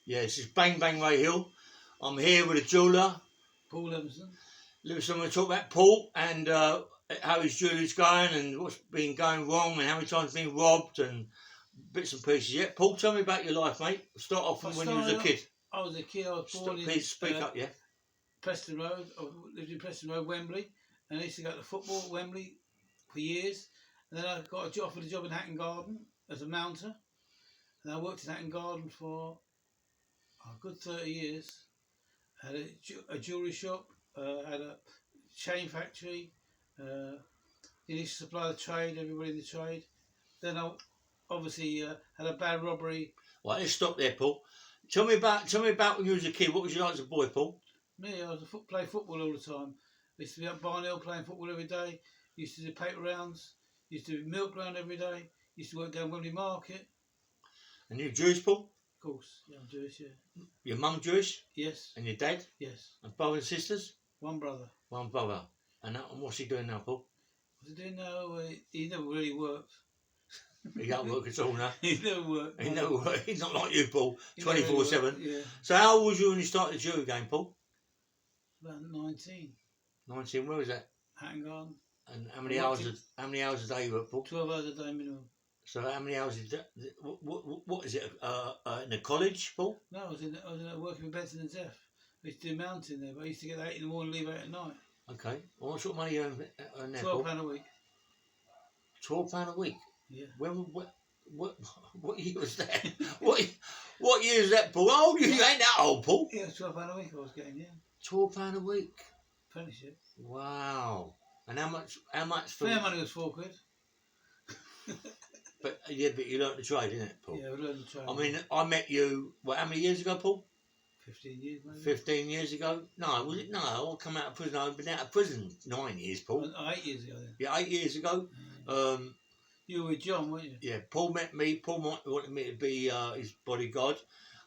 Yeah, this is Bang Bang Ray Hill. I'm here with a jeweller, Paul Levenston. Levenston. We're going to talk about Paul and how his jewellery's going and what's been going wrong and how many times he's been robbed and bits and pieces. Yeah, Paul, tell me about your life, mate. Start off from when you was a kid. I was a kid. I was born Please speak up, yeah. Preston Road. I lived in Preston Road, Wembley, and I used to go to football at Wembley for years. And then I got offered a job in Hatton Garden as a mounter, and I worked in Hatton Garden for a good 30 years. I had a jewellery shop, had a chain factory. You used to supply the trade, everybody in the trade. Then I obviously had a bad robbery. Well, let's stop there, Paul. Tell me about when you was a kid. What was you like as a boy, Paul? Me, I was play football all the time. I used to be up Barn Hill playing football every day. Used to do paper rounds. Used to do milk round every day. Used to work down Wembley Market. And you Jewish, Paul? Of course, yeah, I'm Jewish, yeah. Your mum Jewish? Yes. And your dad? Yes. And brothers and sisters? One brother. One brother. And what's he doing now, Paul? What's he doing now? He never really worked. He don't work at all now. He never worked. He never worked. He's not like you, Paul. 24/7. Yeah. So how old was you when you started the jewellery game, Paul? About 19. 19. Where was that? Hatton Garden. And how many hours a day you work, Paul? 12 hours a day minimum. So how many hours is that? What is it? In a college, Paul? No, I was working with Benson and Zeph. I used to do mounting there, but I used to get 8 in the morning, leave 8 at night. Okay. Well, what sort of money you earn there, £12 a week. £12 a week. Yeah. What year was that? what year is that, Paul? How old you? You ain't that old, Paul. Yeah, £12 a week I was getting. Yeah. £12 a week. Apprenticeship. Wow. And how much? For fair money was £4. But yeah, but you learnt the trade, didn't it, Paul? Yeah, I learned the trade. I mean, I met you. How many years ago, Paul? 15 years, maybe. 15 years ago? No, was it? No, I come out of prison. I've been out of prison 9 years, Paul. 8 years ago, then. Yeah, 8 years ago. Yeah. You were with John, weren't you? Yeah, Paul met me. Paul wanted me to be his bodyguard.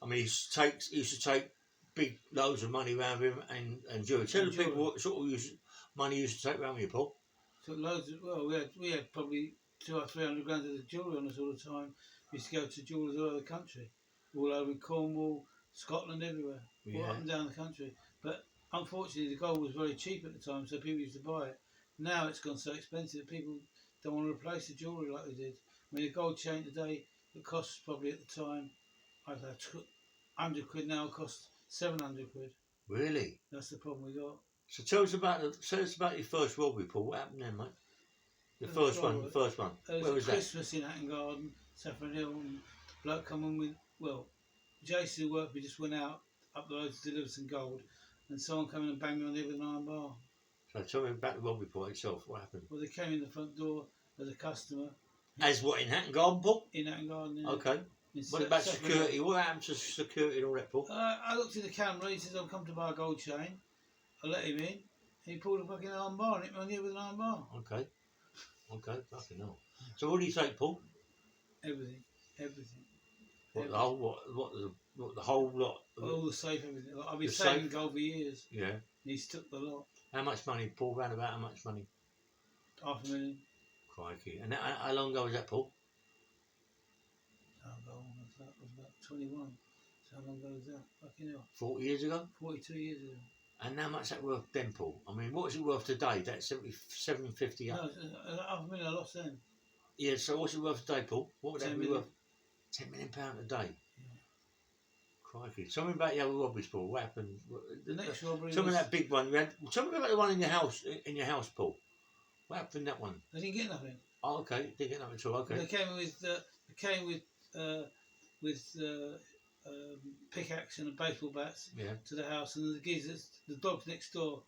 I mean, he used to take big loads of money around with him and jewelry. Tell the people what sort of money you used to take around with you, Paul. Took loads. We had probably 200 or 300 grand of jewellery on us all the time. We used to go to jewellers all over the country, all over in Cornwall, Scotland, everywhere, all up and down the country. But unfortunately, the gold was very cheap at the time, so people used to buy it. Now it's gone so expensive that people don't want to replace the jewellery like they did. I mean, a gold chain today, it costs probably at the time, I don't know, 100 quid now costs 700 quid. Really? That's the problem we got. So tell us about your first robbery, Paul. What happened there, mate? The first one. Where was that? Christmas in Hatton Garden, Saffron Hill, and bloke come on with, Jason who worked, we just went out up the road to deliver some gold, and someone came in and banged me on the head with an iron bar. So tell me about the robbery part itself. What happened? Well, they came in the front door as a customer. As what, in Hatton Garden, Paul? In Hatton Garden, yeah. Okay. What about security? What happened to security and all that, Paul? I looked in the camera, he says, I've come to buy a gold chain. I let him in. He pulled a fucking iron bar and hit me on the head with an iron bar. Okay, fucking hell. So what do you take, Paul? Everything. What, the whole lot? All the safe, everything. Like, I've been saving gold for years. Yeah. He's took the lot. How much money, Paul? Round about how much money? $500,000. Crikey. And how long ago was that, Paul? How long was that? It was about 21. So how long ago was that? Fucking hell. 40 years ago? 42 years ago. And how much that worth then, Paul? I mean, what is it worth today? That's 750 up. No, $500,000 I lost then. Yeah, so what's it worth today, Paul? What would that be worth? £10 million a day. Yeah. Crikey. Tell me about the other robberies, Paul. What happened? The next robbery. Tell me that big one you had. Tell me about the one in your house, Paul. What happened in that one? They didn't get nothing. Oh, okay. Didn't get nothing at all. Okay. They came with pickaxe and baseball bats to the house, and the geezers, the dogs next door,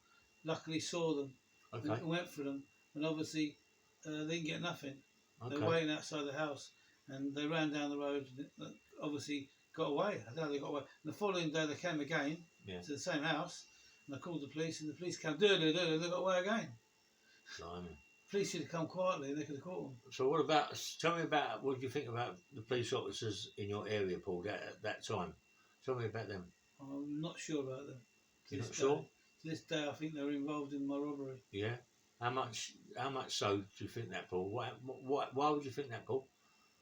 luckily saw them and went for them, and obviously they didn't get nothing. They were waiting outside the house, and they ran down the road and obviously got away. I don't know how they got away. And the following day they came again to the same house, and I called the police, and the police came, they got away again. Blimey. Police should have come quietly and they could have caught them. So what about, tell me about, what do you think about the police officers in your area, Paul, at that time? Tell me about them. I'm not sure about them. You're not sure? To this day I think they were involved in my robbery. Yeah? How much so do you think that, Paul? Why would you think that, Paul?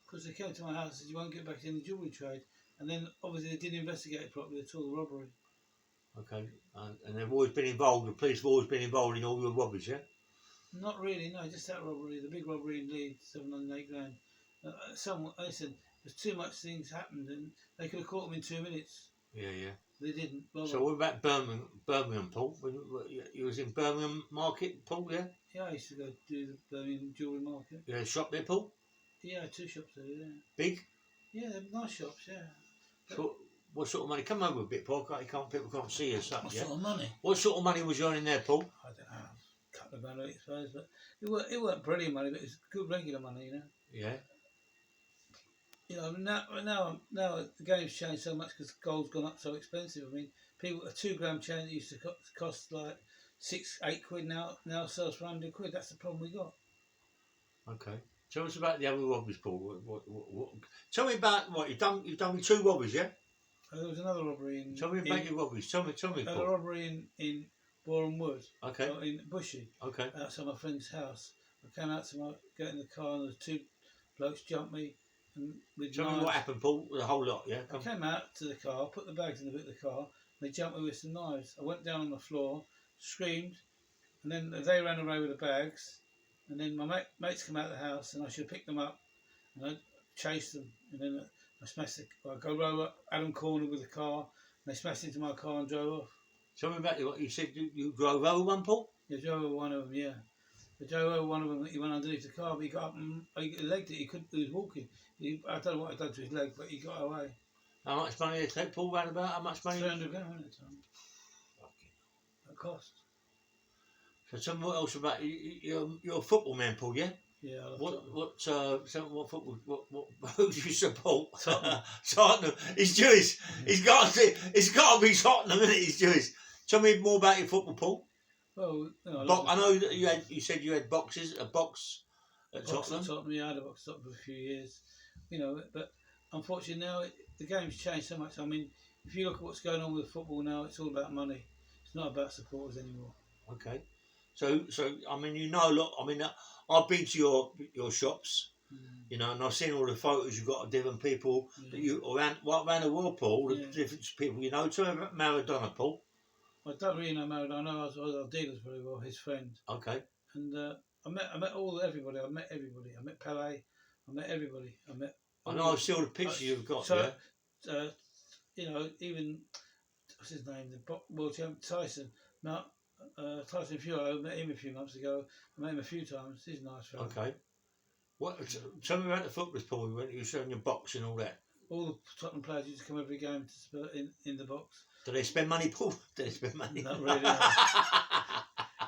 Because they came to my house and said, you won't get back in the jewellery trade. And then obviously they didn't investigate it properly at all, the robbery. Okay, and they've always been involved. The police have always been involved in all your robberies, yeah. Not really, no, just that robbery, the big robbery in Leeds, 708 grand. Listen, there's too much things happened, and they could have caught them in 2 minutes. Yeah, yeah. They didn't. So what about Birmingham, Paul? You was in Birmingham Market, Paul, yeah? Yeah, I used to go do the Birmingham jewellery market. You had a shop there, Paul? Yeah, 2 shops there, yeah. Big? Yeah, they're nice shops, yeah. So, what sort of money? Come over a bit, Paul. People can't see us up, What yeah? sort of money? What sort of money was you earning there, Paul? I don't know. A couple of grand, I suppose, but it weren't brilliant money, but it's good regular money, you know. Yeah. You know, I mean, now the game's changed so much because gold's gone up so expensive. I mean, a 2 gram chain that used to cost like 6-8 quid now sells for 100 quid. That's the problem we got. Okay. Tell us about the other robberies, Paul. What? Tell me about what you've done. You've done with 2 robberies, yeah. There was another robbery in. Tell me about your robberies. Tell me, Paul. A robbery in Boreham Wood. Okay. In Bushy. Okay. Outside my friend's house. I came out to get in the car and there was 2 blokes jumped me. And with Tell knives. me what happened, Paul. The whole lot, yeah. I came out to the car, put the bags in the boot of the car, and they jumped me with some knives. I went down on the floor, screamed, and then they ran away with the bags. And then my mates come out of the house, and I should have picked them up, and I chased them. And then I go roll up Adam Corner with the car, and they smashed into my car and drove off. Tell me about what you said. You drove over one, Paul. Yeah, drove over one of them. Yeah. I drove over one of them. He went underneath the car, but he got up and he legged it. He was walking. I don't know what I done to his leg, but he got away. How much money did it take, Paul? Round about how much money? 300 grand, wasn't it, Tom? That cost. So tell me what else about you're a football man, Paul, yeah? Yeah. What football? Who do you support? Tottenham. He's Jewish. It's got to be Tottenham, isn't it? He's Jewish. Tell me more about your football, Paul. Well, you know, I know that you said you had a box at Tottenham. Yeah, I had a box at Tottenham for a few years. You know, but unfortunately now the game's changed so much. I mean, if you look at what's going on with football now, it's all about money. It's not about supporters anymore. Okay. So I mean, you know a lot. I mean, I've been to your shops, you know, and I've seen all the photos you've got of different people that you around the world, Paul. The different people you know. Tell me about Maradona, Paul. I don't really know Maradona. I know our dealers very well. His friend. Okay. And I met everybody. I met everybody. I met Pele. I met everybody. I know. I've seen all the pictures you've got. So, yeah. You know, even what's his name? The world champion Tyson. Now, Tyson Fury. I met him a few months ago. I met him a few times. He's a nice fellow. Okay. Tell me about the footballers, Paul. When you were showing your box and all that. All the Tottenham players used to come every game in the box. Do they spend money, Paul? Do they spend money? Not really. No.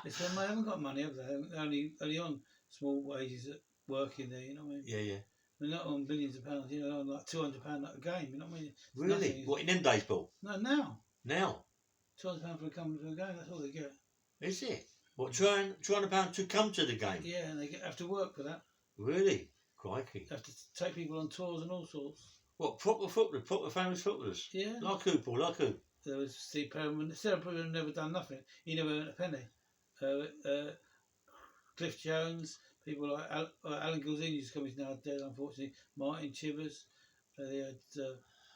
They haven't got money, have they? They're only on small wages at working there. You know what I mean? Yeah, yeah. They're not on billions of pounds. You know, on like £200 a game. You know what I mean? It's really? nothing, what in them days, Paul? No, now. Now. £200 for coming to a game. That's all they get. Is it? What £200 to come to the game? Yeah, and they have to work for that. Really? Crikey. They have to take people on tours and all sorts. What, proper footballers, proper famous footballers? Yeah. Like who, Paul? Like who? There was Steve Perriman. Steve Perriman never done nothing. He never earned a penny. Cliff Jones, people like Alan Gilzini used to come. He's now dead, unfortunately. Martin Chivers. They had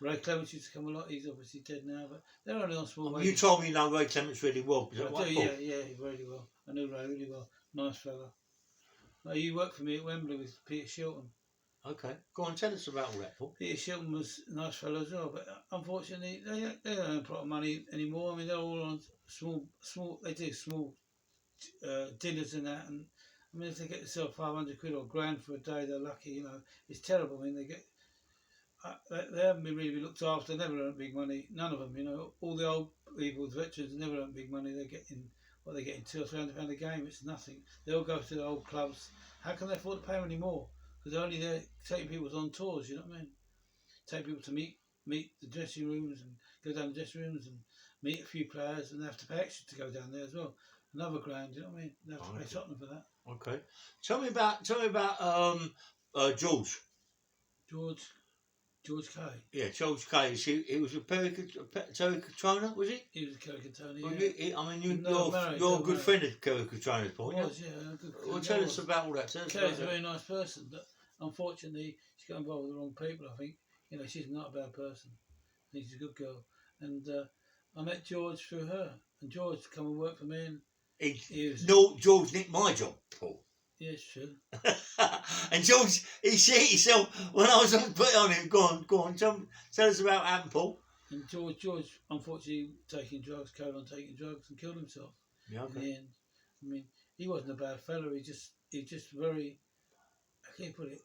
Ray Clements used to come a lot. He's obviously dead now, but they're only on small wages. You told me you know Ray Clements really well. Is that right, Paul? Yeah, really well. I knew Ray really well. Nice fella. You worked for me at Wembley with Peter Shilton. Okay, go on, tell us about all that, Paul. Peter Shilton was a nice fellow as well, but unfortunately they don't earn proper money anymore. I mean, they're all on small. They do small dinners and that, and I mean, if they get themselves 500 quid or £1,000 for a day, they're lucky. You know, it's terrible. I mean, they haven't been really looked after. Never earned big money. None of them. You know, all the old people, the veterans, never earned big money. They're getting £200 or £300 a game. It's nothing. They all go to the old clubs. How can they afford to pay them any more? Because they're only there taking people on tours, you know what I mean? Take people to meet the dressing rooms and go down the dressing rooms and meet a few players, and they have to pay extra to go down there as well. Another £1,000, you know what I mean? They have to pay Tottenham for that. Okay. Tell me about George. George Kay. Yeah, George Kay. He was a Terry Catrona, was he? He was a Kerry Catrona, well, yeah. I mean, you're a good friend of Kerry Catrona's, Paul. He was, yeah. A good friend. Well, tell us about all that. Kerry's a very nice person, but unfortunately, she got involved with the wrong people, I think. You know, she's not a bad person. She's a good girl. And I met George through her. And George come and work for me. And he was, no, George nicked my job, Paul. Yeah, it's true. And George, he shit himself when I was on put it on him. Go on, tell us about what happened, Paul. And George, unfortunately, carried on taking drugs and killed himself. Yeah, okay. In the end. I mean, he wasn't a bad fellow. He just very, how can you put it?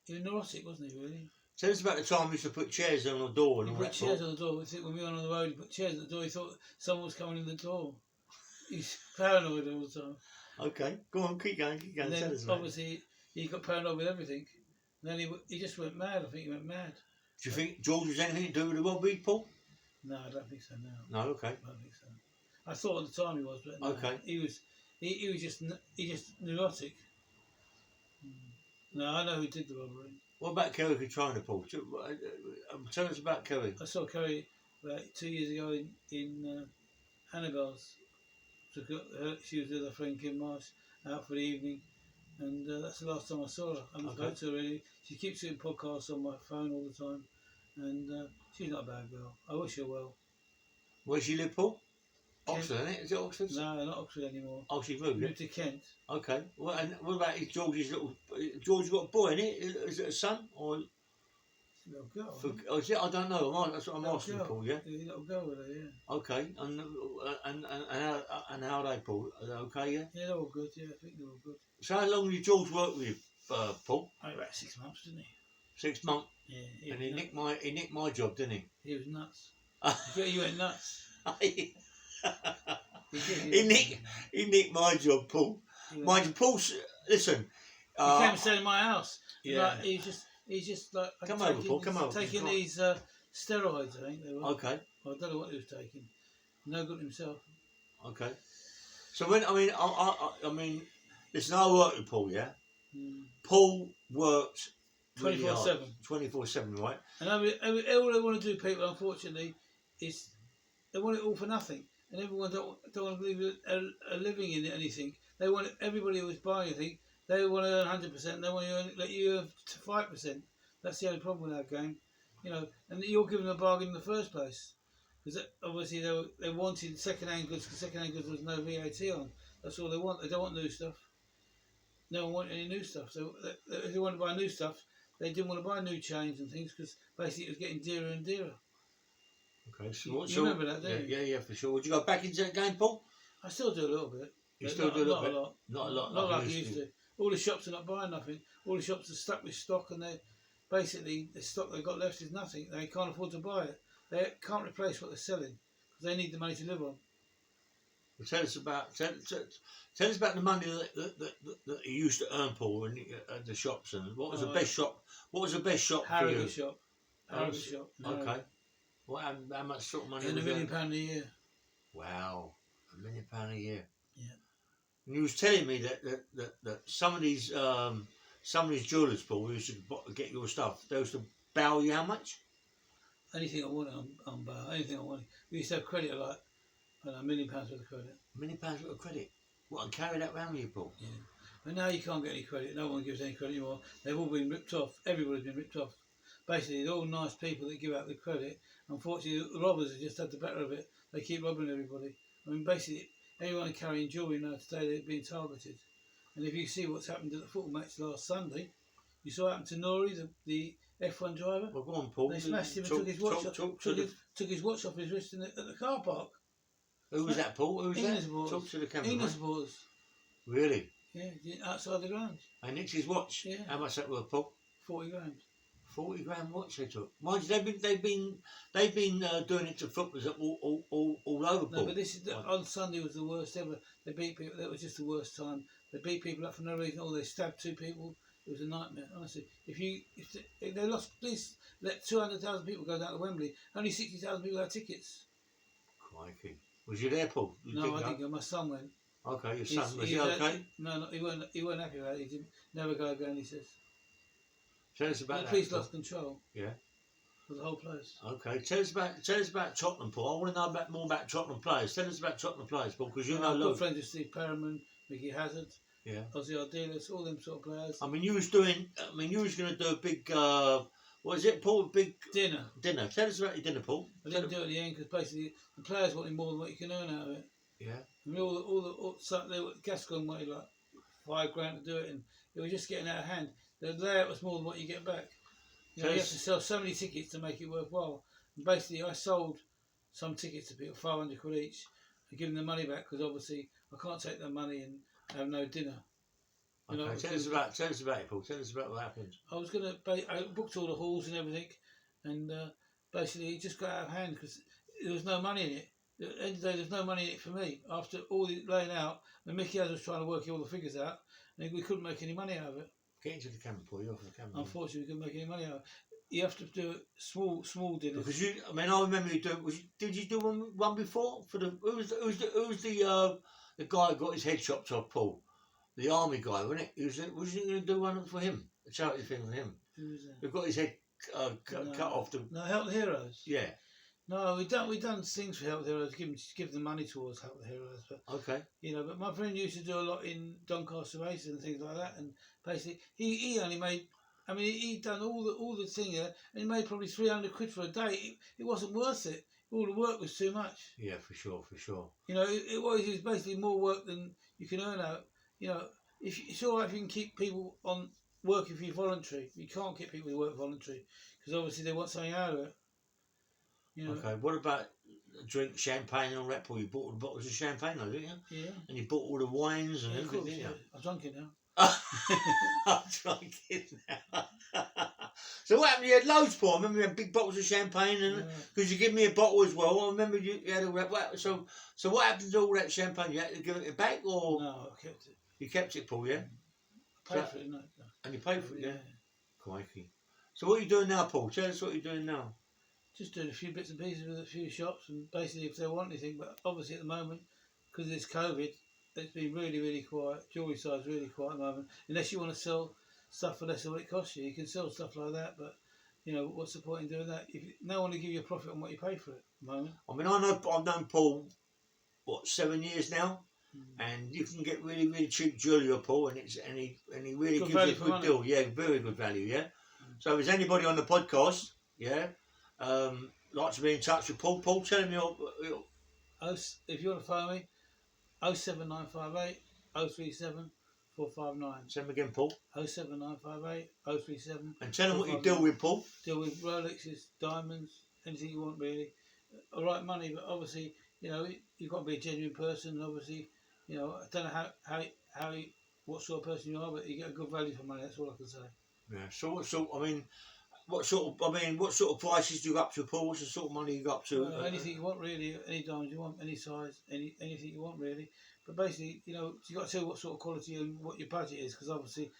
He was neurotic, wasn't he? Really. Tell us about the time he used to put chairs on the door and he all put that. Chairs on the door. I think when we were on the road, he put chairs on the door. He thought someone was coming in the door. He's paranoid all the time. Okay, go on, keep going. And then tell us, obviously he got paranoid with everything. And then he just went mad. I think he went mad. Do you think George was anything to do with the robbery, Paul? No, I don't think so. No, okay. I don't think so. I thought at the time he was, but no, okay. He was just neurotic. No, I know who did the robbery. What about Kerry Katrina, Paul? Tell us about Kerry. I saw Kerry about 2 years ago in Annabelle's. She was with her friend Kim Marsh out for the evening, and that's the last time I saw her. I haven't spoken to her really. She keeps doing podcasts on my phone all the time, and she's not a bad girl. I wish her well. Where she live, Paul? Oxford, isn't it? Is it Oxford? No, not Oxford anymore. Oh, she's moved. Moved to Kent. Okay. Well, and what about George's little? George's got a boy, isn't it? Is it a son or? Little girl. Is it? I don't know. That's what I'm asking, Paul. Yeah. Yeah, little girl with her. Yeah. Okay. And how are they, Paul? Are they okay? Yeah. Yeah, they're all good. Yeah, I think they're all good. So how long did George work with you, Paul? About 6 months, didn't he? 6 months. Yeah. And he nicked my job, didn't he? He was nuts. You went nuts. He nicked my job, Paul. Mind you, Paul. Listen. He came and stayed in my house. Yeah. Like, he's just like come over, Paul. Come over. Taking these steroids, I think they were. Okay. Well, I don't know what he was taking. No good himself. Okay. So when I mean, listen. I worked with Paul. Yeah. Paul worked 24/7. 24/7, right? And all they want to do, people, unfortunately, is they want it all for nothing. And everyone don't want to believe a living in anything. They want everybody who's buying anything. They want to earn 100%. They want to let you earn 5%. That's the only problem with our game, you know. And you're giving them a bargain in the first place, because obviously they wanted second-hand goods, because second-hand goods was no VAT on. That's all they want. They don't want new stuff. No one wanted any new stuff. So if they wanted to buy new stuff, they didn't want to buy new chains and things, because basically it was getting dearer and dearer. Okay, so you remember that, don't you? Yeah, for sure. Would you go back into that game, Paul? I still do a little bit. You still do a little bit? Not a lot. Not like I used to. All the shops are not buying nothing. All the shops are stuck with stock, and they basically the stock they've got left is nothing. They can't afford to buy it. They can't replace what they're selling because they need the money to live on. Well, tell us about the money that you used to earn, Paul, at the shops, and what was the best shop? What was the best shop for you? Harrogate shop. Okay. How much sort of money? £1 million a year. Wow, £1 million a year. Yeah. And you was telling me that some of these jewellers, Paul, who used to get your stuff, they used to bow you how much? Anything I wanted on bar. Anything I wanted. We used to have credit like £1 million worth of credit. £1 million worth of credit. What, and carry that round with you, Paul? Yeah. But now you can't get any credit. No one gives any credit anymore. They've all been ripped off. Everybody's been ripped off. Basically, they're all nice people that give out the credit. Unfortunately, the robbers have just had the better of it. They keep robbing everybody. I mean, basically, anyone carrying jewellery now today, they're being targeted. And if you see what's happened at the football match last Sunday, you saw what happened to Nori, the F1 driver. Well, go on, Paul. They smashed him and took his watch took his watch off his wrist at the car park. Who was that, Paul? Who was England that? Supporters. Talk to the camera. England supporters. Really? Yeah, outside the ground. They nicked his watch. Yeah. How much that worth, Paul? 40 grand. 40 grand watch they took. Mind you, they've been doing it to footballers all over, Paul. No, but this is on Sunday was the worst ever. They beat people. That was just the worst time. They beat people up for no reason. Or they stabbed 2 people. It was a nightmare, honestly. If they lost, please let 200,000 people go down to Wembley. Only 60,000 people had tickets. Crikey. Was you there, Paul? No, I didn't go. My son went. Okay, your son. Was he okay? No, he weren't happy about it. He didn't never go again, he says. Tell us about the that. police lost control. Yeah. Of the whole place. Okay, tell us about Tottenham, Paul. I want to know more about Tottenham players. Tell us about Tottenham players, Paul, because you know I'm good friends with Steve Perriman, Mickey Hazard, Ozzy Ardiles, all them sort of players. I mean, you was going to do a big, What is it, Paul? Big dinner. Dinner. Tell us about your dinner, Paul. I didn't do it at the end because basically the players wanted more than what you can earn out of it. Yeah. I mean, Gascoigne wanted like £5,000 to do it, and it was just getting out of hand. The layout was more than what you get back. You have to sell so many tickets to make it worthwhile. And basically, I sold some tickets to people, £500 each, and give them the money back because obviously I can't take their money and have no dinner. You know, tell us about it, Paul. Tell us about what happened. I booked all the halls and everything, and basically it just got out of hand because there was no money in it. At the end of the day, there's no money in it for me. After all the laying out, and Mickey was trying to work all the figures out, and we couldn't make any money out of it. Get into the camera, Paul. You're off the camera. Unfortunately, we couldn't make any money out of it. You have to do small dinners. Because I remember you doing. Did you do one before for the? Who's the guy who got his head chopped off, Paul? The army guy, wasn't it? Was you going to do one for him? A charity thing for him? Who was that? Who got his head cut off? No, Help the Heroes. Yeah. No, we done things for Help the Heroes. Give them money towards Help the Heroes. But okay. But my friend used to do a lot in Doncaster races and things like that. And basically, he only made. I mean, he'd done all the thing there, and he made probably £300 for a day. It wasn't worth it. All the work was too much. Yeah, for sure. It was basically more work than you can earn out. It's all right if you can keep people on working for you voluntary. You can't keep people to work voluntary because obviously they want something out of it. Okay, what about drink champagne and all that, Paul? You bought all the bottles of champagne, though, didn't you? Yeah. And you bought all the wines and everything, didn't you? I've drunk it now. I'm drunk it now. So what happened? You had loads, Paul. I remember you had big bottles of champagne, and because you gave me a bottle as well. I remember you had all that. So what happened to all that champagne? You had to give it back, or no? I kept it. You kept it, Paul, yeah? I paid for it, no. And you paid for it, yeah? Crikey. So what are you doing now, Paul? Tell us what you're doing now. Just doing a few bits and pieces with a few shops, and basically if they want anything, but obviously at the moment, because it's COVID, it's been really, really quiet. Jewellery side's really quiet at the moment. Unless you want to sell stuff for less than what it costs you, you can sell stuff like that, but what's the point in doing that? If no one will give you a profit on what you pay for it at the moment. I mean, I've known Paul, 7 years now? And you can get really, really cheap jewellery off Paul, and he really gives you a good deal. Yeah, very good value. Yeah. So, if there's anybody on the podcast, like to be in touch with Paul, tell him your. If you want to phone me, 07958 037 459. Send him again, Paul. 07958 037. And tell him what you deal with, Paul. Deal with Rolexes, diamonds, anything you want really. All right, money, but obviously, you've got to be a genuine person. And obviously, I don't know what sort of person you are, but you get a good value for money. That's all I can say. Yeah. So what sort of prices do you go up to, Paul? What's the sort of money you go up to? Anything you want, really. Any diamonds you want, any size, anything you want, really. But basically, you got to tell what sort of quality and what your budget is, because obviously,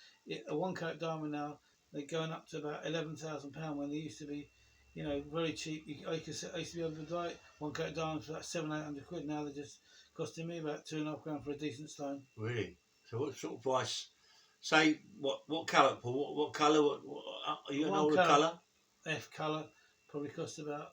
a 1 carat diamond now, they're going up to about £11,000 when they used to be, very cheap. I used to be able to buy 1 carat diamonds for about £700-800. Now they're just costing me about £2.5 for a decent stone. Really? So what sort of price? Say what colour, Paul? What colour? Are you an older colour? F colour probably costs about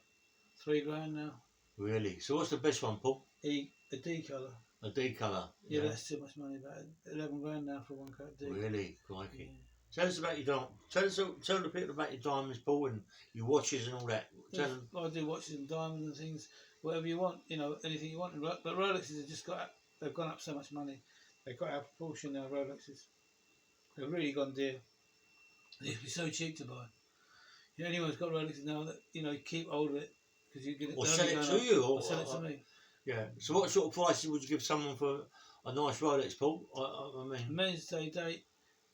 £3,000 now. Really? So what's the best one, Paul? A D colour. A D colour. Yeah, that's too much money. About £11,000 now for 1 carat D. Really? Crikey. Yeah. Tell us about your diamonds. Tell the people about your diamonds, Paul, and your watches and all that. I do watches and diamonds and things, whatever you want. Anything you want. But Rolexes have they've gone up so much money. They've got out of proportion now. Rolexes. They've really gone dear. They used to be so cheap to buy. Anyone's got Rolexes now that keep hold of it because you get it. Or sell it to you, or sell it to me. Yeah. So what sort of prices would you give someone for a nice Rolex, Paul? I mean, Men's Day date,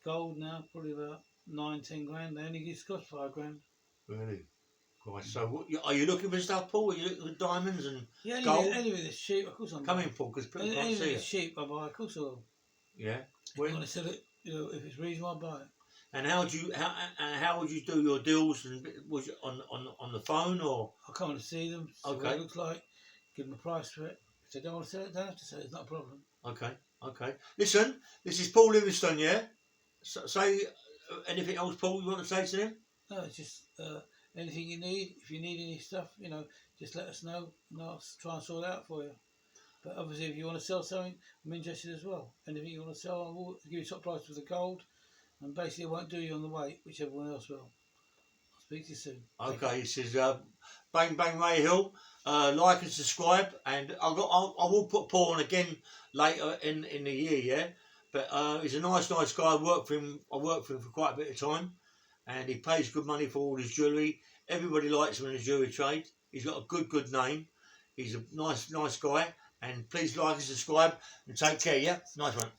gold now probably about $9-10 They only cost £5,000. Really? Right. So are you looking for stuff, Paul? Are you looking for diamonds and gold? Anything that's cheap, of course I'm. Come in, Paul, because people can't see it. Anything that's cheap, I buy. Of course I will. Yeah. If I want to sell it, if it's reasonable, I buy it. And how would you do your deals? And was it on the phone or? I come to see them. See what it looks like. Give them a price for it. If they don't want to sell it, they don't have to sell it. It's not a problem. Okay. Listen, this is Paul Levenston. Yeah. Say anything else, Paul? You want to say to them? No, it's just anything you need. If you need any stuff, just let us know, and I'll try and sort it out for you. But obviously, if you want to sell something, I'm interested as well. Anything you want to sell, I will give you top price for the gold, and basically, I won't do you on the weight, which everyone else will. Speak to you soon. Okay, he says, Bang Bang Ray Hill, like and subscribe, and I will put Paul on again later in the year, yeah. But he's a nice guy. I worked for him for quite a bit of time, and he pays good money for all his jewellery. Everybody likes him in the jewellery trade. He's got a good name. He's a nice guy, and please like and subscribe and take care. Yeah, nice one.